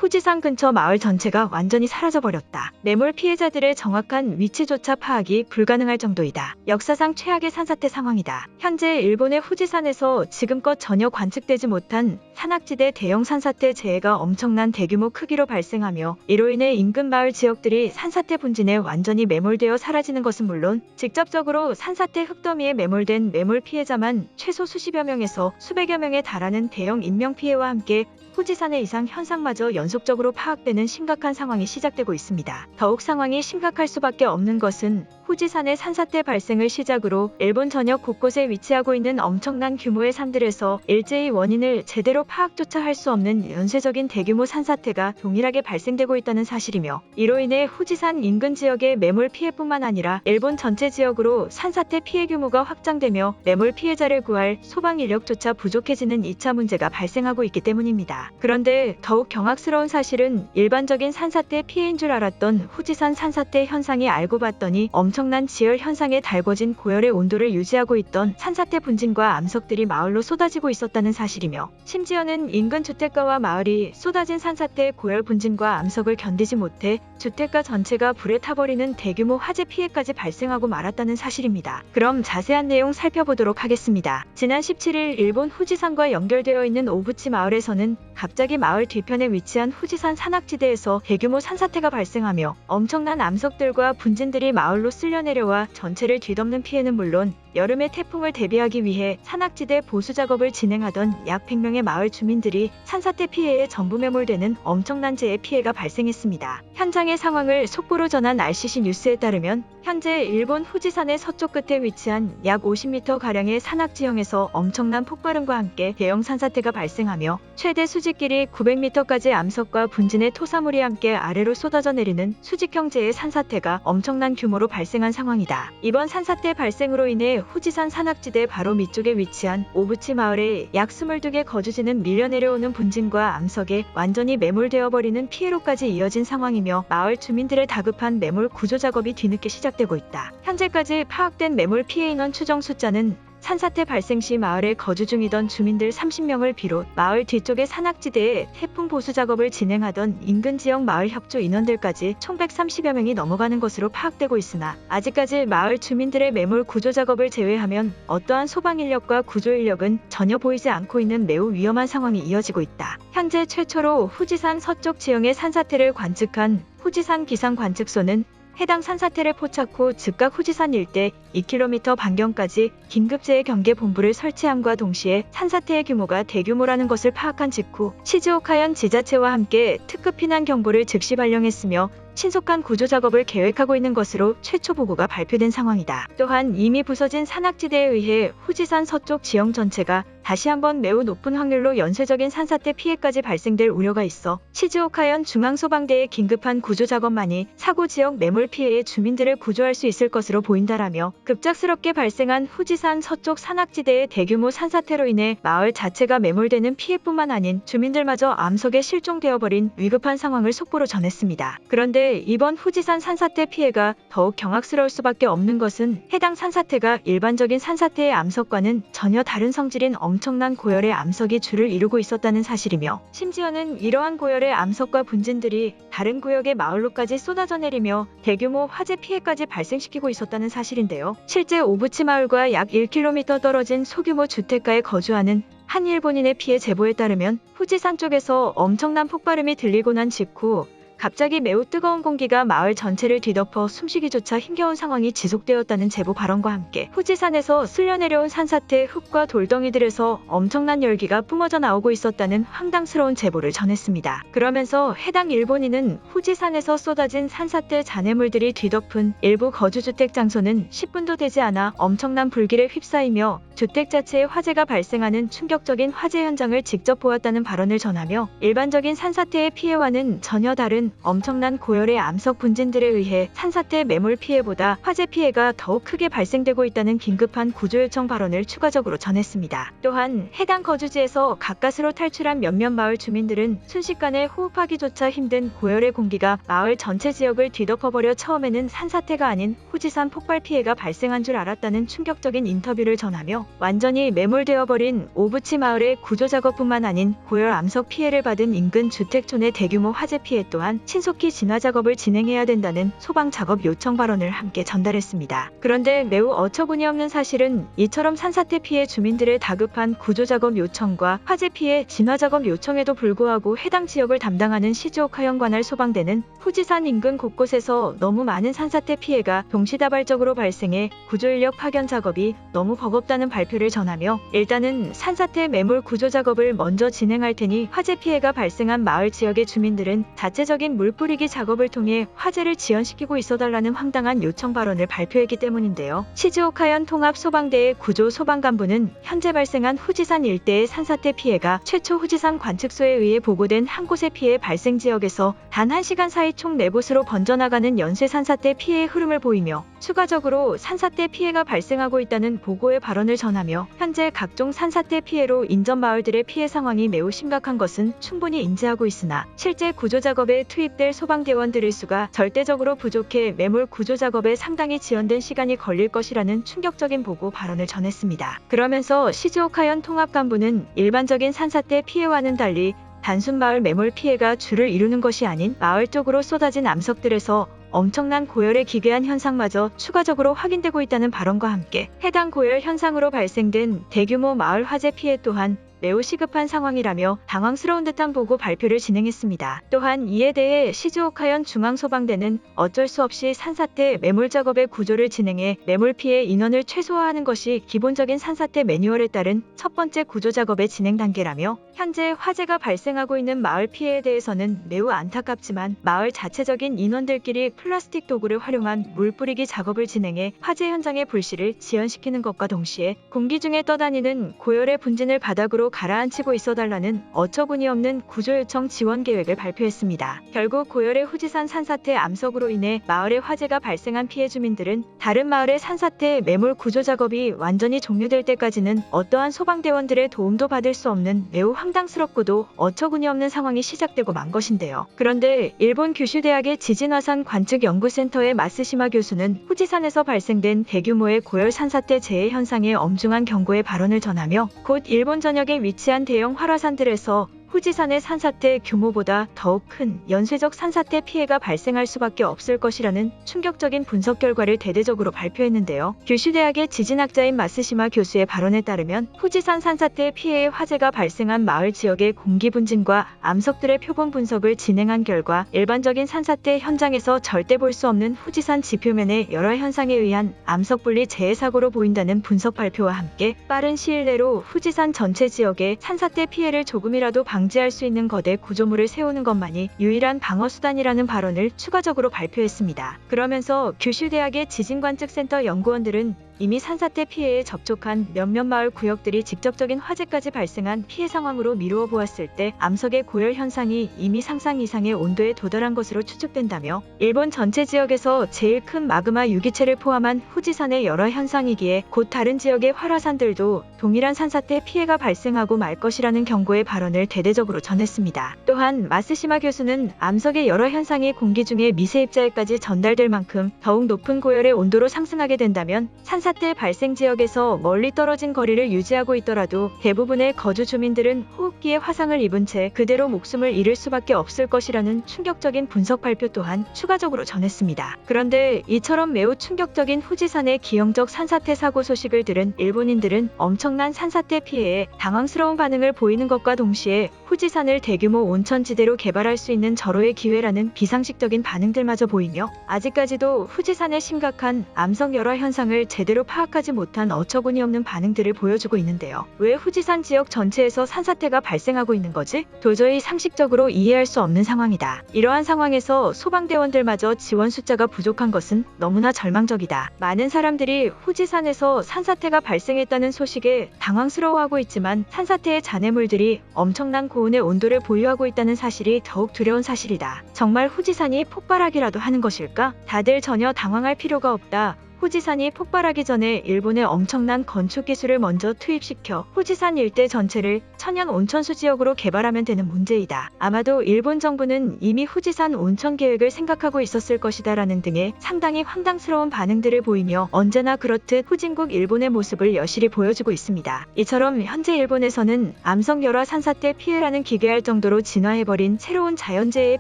후지산 근처 마을 전체가 완전히 사라져버렸다. 매몰 피해자들의 정확한 위치조차 파악이 불가능할 정도이다. 역사상 최악의 산사태 상황이다. 현재 일본의 후지산에서 지금껏 전혀 관측되지 못한 산악지대 대형 산사태 재해가 엄청난 대규모 크기로 발생하며 이로 인해 인근 마을 지역들이 산사태 분진에 완전히 매몰되어 사라지는 것은 물론 직접적으로 산사태 흙더미에 매몰된 매몰 피해자만 최소 수십여 명에서 수백여 명에 달하는 대형 인명피해와 함께 후지산의 이상 현상마저 연속적으로 파악되는 심각한 상황이 시작되고 있습니다. 더욱 상황이 심각할 수밖에 없는 것은 후지산의 산사태 발생을 시작으로 일본 전역 곳곳에 위치하고 있는 엄청난 규모의 산들에서 일제히 원인을 제대로 파악조차 할 수 없는 연쇄적인 대규모 산사태가 동일하게 발생되고 있다는 사실이며 이로 인해 후지산 인근 지역의 매몰 피해뿐만 아니라 일본 전체 지역으로 산사태 피해 규모가 확장되며 매몰 피해자를 구할 소방 인력조차 부족해지는 2차 문제가 발생하고 있기 때문입니다. 그런데 더욱 경악스러운 사실은 일반적인 산사태 피해인 줄 알았던 후지산 산사태 현상이 알고 봤더니 엄청난 지열 현상에 달궈진 고열의 온도를 유지하고 있던 산사태 분진과 암석들이 마을로 쏟아지고 있었다는 사실이며 심지어는 인근 주택가와 마을이 쏟아진 산사태 고열 분진과 암석을 견디지 못해 주택가 전체가 불에 타버리는 대규모 화재 피해까지 발생하고 말았다는 사실입니다. 그럼 자세한 내용 살펴보도록 하겠습니다. 지난 17일 일본 후지산과 연결되어 있는 오부치 마을에서는 갑자기 마을 뒤편에 위치한 후지산 산악지대에서 대규모 산사태가 발생하며 엄청난 암석들과 분진들이 마을로 쓸려 내려와 전체를 뒤덮는 피해는 물론 여름의 태풍을 대비하기 위해 산악지대 보수 작업을 진행하던 약 100명의 마을 주민들이 산사태 피해에 전부 매몰되는 엄청난 재해 피해가 발생했습니다. 현장의 상황을 속보로 전한 RCC 뉴스에 따르면 현재 일본 후지산의 서쪽 끝에 위치한 약 50m가량의 산악지형에서 엄청난 폭발음과 함께 대형 산사태가 발생하며 최대 수직길이 900m까지 암석과 분진의 토사물이 함께 아래로 쏟아져 내리는 수직형 재해 산사태가 엄청난 규모로 발생한 상황이다. 이번 산사태 발생으로 인해 후지산 산악지대 바로 밑쪽에 위치한 오부치 마을에 약 22개 거주지는 밀려 내려오는 분진과 암석에 완전히 매몰되어 버리는 피해로까지 이어진 상황이며 마을 주민들의 다급한 매몰 구조 작업이 뒤늦게 시작되고 있다. 현재까지 파악된 매몰 피해 인원 추정 숫자는 산사태 발생 시 마을에 거주 중이던 주민들 30명을 비롯 마을 뒤쪽의 산악지대에 태풍 보수 작업을 진행하던 인근 지역 마을 협조 인원들까지 총 130여 명이 넘어가는 것으로 파악되고 있으나 아직까지 마을 주민들의 매몰 구조 작업을 제외하면 어떠한 소방 인력과 구조 인력은 전혀 보이지 않고 있는 매우 위험한 상황이 이어지고 있다. 현재 최초로 후지산 서쪽 지형의 산사태를 관측한 후지산 기상 관측소는 해당 산사태를 포착 후 즉각 후지산 일대 2km 반경까지 긴급재해 경계 본부를 설치함과 동시에 산사태의 규모가 대규모라는 것을 파악한 직후 시즈오카현 지자체와 함께 특급 피난 경보를 즉시 발령했으며 신속한 구조 작업을 계획하고 있는 것으로 최초 보고가 발표된 상황이다. 또한 이미 부서진 산악지대에 의해 후지산 서쪽 지형 전체가 다시 한번 매우 높은 확률로 연쇄적인 산사태 피해까지 발생될 우려가 있어 시즈오카현 중앙소방대의 긴급한 구조 작업만이 사고 지역 매몰 피해의 주민들을 구조할 수 있을 것으로 보인다라며 급작스럽게 발생한 후지산 서쪽 산악지대의 대규모 산사태로 인해 마을 자체가 매몰되는 피해뿐만 아닌 주민들마저 암석에 실종되어버린 위급한 상황을 속보로 전했습니다. 그런데 이번 후지산 산사태 피해가 더욱 경악스러울 수밖에 없는 것은 해당 산사태가 일반적인 산사태의 암석과는 전혀 다른 성질인 엄청난 고열의 암석이 줄을 이루고 있었다는 사실이며 심지어는 이러한 고열의 암석과 분진들이 다른 구역의 마을로까지 쏟아져 내리며 대규모 화재 피해까지 발생시키고 있었다는 사실인데요. 실제 오부치 마을과 약 1km 떨어진 소규모 주택가에 거주하는 한 일본인의 피해 제보에 따르면 후지산 쪽에서 엄청난 폭발음이 들리고 난 직후 갑자기 매우 뜨거운 공기가 마을 전체를 뒤덮어 숨쉬기조차 힘겨운 상황이 지속되었다는 제보 발언과 함께 후지산에서 쓸려 내려온 산사태 흙과 돌덩이들에서 엄청난 열기가 뿜어져 나오고 있었다는 황당스러운 제보를 전했습니다. 그러면서 해당 일본인은 후지산에서 쏟아진 산사태 잔해물들이 뒤덮은 일부 거주주택 장소는 10분도 되지 않아 엄청난 불길에 휩싸이며 주택 자체에 화재가 발생하는 충격적인 화재 현장을 직접 보았다는 발언을 전하며 일반적인 산사태의 피해와는 전혀 다른 엄청난 고열의 암석 분진들에 의해 산사태 매몰 피해보다 화재 피해가 더욱 크게 발생되고 있다는 긴급한 구조 요청 발언을 추가적으로 전했습니다. 또한 해당 거주지에서 가까스로 탈출한 몇몇 마을 주민들은 순식간에 호흡하기조차 힘든 고열의 공기가 마을 전체 지역을 뒤덮어버려 처음에는 산사태가 아닌 후지산 폭발 피해가 발생한 줄 알았다는 충격적인 인터뷰를 전하며 완전히 매몰되어버린 오부치 마을의 구조작업뿐만 아닌 고열 암석 피해를 받은 인근 주택촌의 대규모 화재 피해 또한 신속히 진화 작업을 진행해야 된다는 소방작업 요청 발언을 함께 전달했습니다. 그런데 매우 어처구니없는 사실은 이처럼 산사태 피해 주민들의 다급한 구조작업 요청과 화재 피해 진화 작업 요청에도 불구하고 해당 지역을 담당하는 시즈오카현 관할 소방대는 후지산 인근 곳곳에서 너무 많은 산사태 피해가 동시다발적으로 발생해 구조인력 파견 작업이 너무 버겁다는 발표를 전하며 일단은 산사태 매몰 구조 작업을 먼저 진행할 테니 화재 피해가 발생한 마을 지역의 주민들은 자체적인 물 뿌리기 작업을 통해 화재를 지연시키고 있어달라는 황당한 요청 발언을 발표했기 때문인데요. 시즈오카현 통합소방대의 구조 소방간부는 현재 발생한 후지산 일대의 산사태 피해가 최초 후지산 관측소에 의해 보고된 한 곳의 피해 발생 지역에서 단 1시간 사이 총 4곳으로 번져나가는 연쇄 산사태 피해의 흐름을 보이며 추가적으로 산사태 피해가 발생하고 있다는 보고의 발언을 전하며 현재 각종 산사태 피해로 인접 마을들의 피해 상황이 매우 심각한 것은 충분히 인지하고 있으나 실제 구조작업에 투입될 소방대원들의 수가 절대적으로 부족해 매몰 구조작업에 상당히 지연된 시간이 걸릴 것이라는 충격적인 보고 발언을 전했습니다. 그러면서 시즈오카현 통합간부는 일반적인 산사태 피해와는 달리 단순 마을 매몰 피해가 주를 이루는 것이 아닌 마을 쪽으로 쏟아진 암석들에서 엄청난 고열의 기괴한 현상마저 추가적으로 확인되고 있다는 발언과 함께 해당 고열 현상으로 발생된 대규모 마을 화재 피해 또한 매우 시급한 상황이라며 당황스러운 듯한 보고 발표를 진행했습니다. 또한 이에 대해 시즈오카현 중앙소방대는 어쩔 수 없이 산사태 매몰 작업의 구조를 진행해 매몰 피해 인원을 최소화하는 것이 기본적인 산사태 매뉴얼에 따른 첫 번째 구조 작업의 진행 단계라며 현재 화재가 발생하고 있는 마을 피해에 대해서는 매우 안타깝지만 마을 자체적인 인원들끼리 플라스틱 도구를 활용한 물 뿌리기 작업을 진행해 화재 현장의 불씨를 지연시키는 것과 동시에 공기 중에 떠다니는 고열의 분진을 바닥으로 가라앉히고 있어달라는 어처구니없는 구조요청 지원 계획을 발표했습니다. 결국 고열의 후지산 산사태 암석으로 인해 마을에 화재가 발생한 피해 주민들은 다른 마을의 산사태 매몰 구조 작업이 완전히 종료될 때까지는 어떠한 소방대원들의 도움도 받을 수 없는 매우 황당스럽고도 어처구니없는 상황이 시작되고 만 것인데요. 그런데 일본 규슈대학의 지진화산 관측연구센터의 마스시마 교수는 후지산에서 발생된 대규모의 고열 산사태 재해 현상에 엄중한 경고의 발언을 전하며 곧 일본 전역에 위치한 대형 활화산들에서 후지산의 산사태 규모보다 더욱 큰 연쇄적 산사태 피해가 발생할 수밖에 없을 것이라는 충격적인 분석 결과를 대대적으로 발표했는데요. 규슈대학의 지진학자인 마스시마 교수의 발언에 따르면 후지산 산사태 피해의 화재가 발생한 마을 지역의 공기 분진과 암석들의 표본 분석을 진행한 결과 일반적인 산사태 현장에서 절대 볼 수 없는 후지산 지표면의 여러 현상에 의한 암석 분리 재해 사고로 보인다는 분석 발표와 함께 빠른 시일 내로 후지산 전체 지역의 산사태 피해를 조금이라도 방지할 수 있는 거대 구조물을 세우는 것만이 유일한 방어수단이라는 발언을 추가적으로 발표했습니다. 그러면서 규슈대학의 지진관측센터 연구원들은 이미 산사태 피해에 접촉한 몇몇 마을 구역들이 직접적인 화재까지 발생한 피해 상황으로 미루어 보았을 때 암석의 고열 현상이 이미 상상 이상의 온도에 도달한 것으로 추측된다며 일본 전체 지역에서 제일 큰 마그마 유기체를 포함한 후지산의 여러 현상이기에 곧 다른 지역의 활화산들도 동일한 산사태 피해가 발생하고 말 것이라는 경고의 발언을 대대적으로 전했습니다. 또한 마스시마 교수는 암석의 여러 현상이 공기 중에 미세 입자에까지 전달될 만큼 더욱 높은 고열의 온도로 상승하게 된다면 산사태 발생 지역에서 멀리 떨어진 거리를 유지하고 있더라도 대부분의 거주 주민들은 호흡기에 화상을 입은 채 그대로 목숨을 잃을 수밖에 없을 것이라는 충격적인 분석 발표 또한 추가적으로 전했습니다. 그런데 이처럼 매우 충격적인 후지산의 기형적 산사태 사고 소식을 들은 일본인들은 엄청난 산사태 피해에 당황스러운 반응을 보이는 것과 동시에 후지산을 대규모 온천지대로 개발할 수 있는 절호의 기회라는 비상식적인 반응들마저 보이며 아직까지도 후지산의 심각한 암석 열화 현상을 제대로 파악하지 못한 어처구니없는 반응들을 보여주고 있는데요. 왜 후지산 지역 전체에서 산사태가 발생하고 있는 거지? 도저히 상식적으로 이해할 수 없는 상황이다. 이러한 상황에서 소방대원들마저 지원 숫자가 부족한 것은 너무나 절망적이다. 많은 사람들이 후지산에서 산사태가 발생했다는 소식에 당황스러워하고 있지만 산사태의 잔해물들이 엄청난 고온의 온도를 보유하고 있다는 사실이 더욱 두려운 사실이다. 정말 후지산이 폭발하기라도 하는 것일까? 다들 전혀 당황할 필요가 없다. 후지산이 폭발하기 전에 일본의 엄청난 건축 기술을 먼저 투입시켜 후지산 일대 전체를 천연 온천수 지역으로 개발하면 되는 문제이다. 아마도 일본 정부는 이미 후지산 온천 계획을 생각하고 있었을 것이다라는 등의 상당히 황당스러운 반응들을 보이며 언제나 그렇듯 후진국 일본의 모습을 여실히 보여주고 있습니다. 이처럼 현재 일본에서는 암석열화 산사태 피해라는 기괴할 정도로 진화해버린 새로운 자연재해의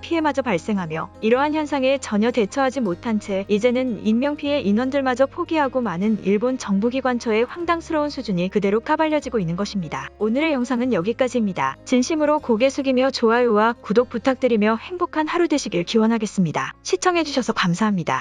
피해마저 발생하며 이러한 현상에 전혀 대처하지 못한 채 이제는 인명피해 인원들마저 포기하고 많은 일본 정부기관처의 황당스러운 수준이 그대로 까발려지고 있는 것입니다. 오늘의 영상은 여기까지입니다. 진심으로 고개 숙이며 좋아요와 구독 부탁드리며 행복한 하루 되시길 기원하겠습니다. 시청해주셔서 감사합니다.